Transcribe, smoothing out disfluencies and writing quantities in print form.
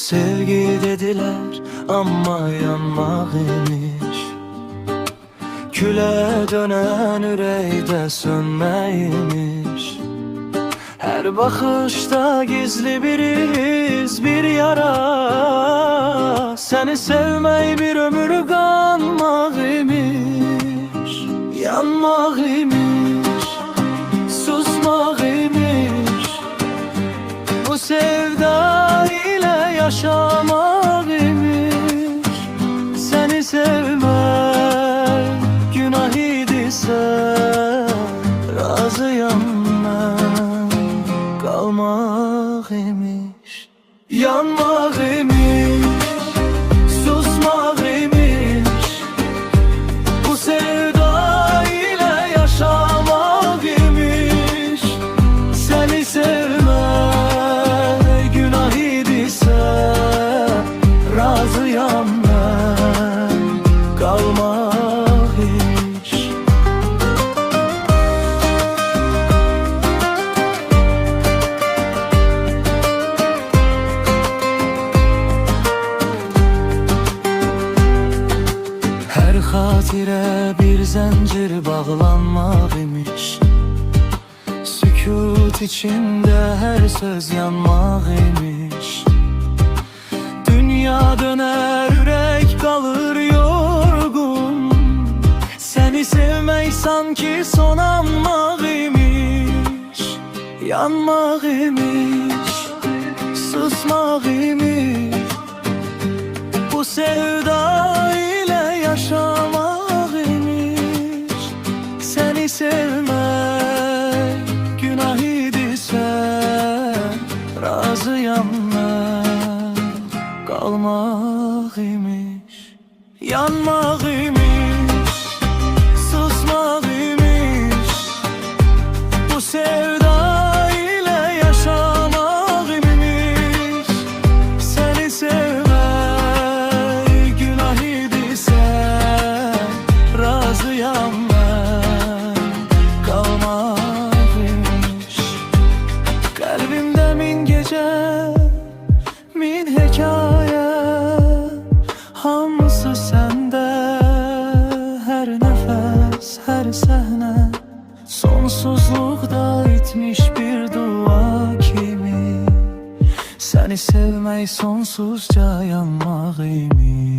Sevgi dediler ama yanmak imiş. Küle dönen ürəkdə sönməymiş. Her bakışta gizli bir iz, bir yara. Seni sevmək bir ömür qanmaq imiş. Yanmaq imiş, susmaq imiş. Bu sevda ile yaşamak imiş. Seni sevmek günah idiyse razıyam ben, kalmak imiş. Yanmak imiş, susmak imiş. Bu sevda ile yaşamak imiş. Seni sevmek günah idiyse razıyam ben, kalmak imiş. Her hatire bir zincir bağlanmak imiş. Sükut içinde her söz yanmak imiş. Dünya döner, yürek kalır yorgun. Seni sevmek sanki son anmak imiş. Yanmak imiş, susmak imiş. Bu sevda ile yaşamak imiş. Seni sevmek günah idiyse razıyam ben, kalmak imiş. Yanmak imiş, susmak imiş. Bu sevda ile yaşamak imiş. Seni sevmek günah idiyse razıyam ben, kalmak imiş. Kalbimde min gece, min hikaye, hamısı sende. Her nefes, her sahne sonsuzlukta itmiş bir dua kimi. Seni sevmek sonsuzca yanmak imiş.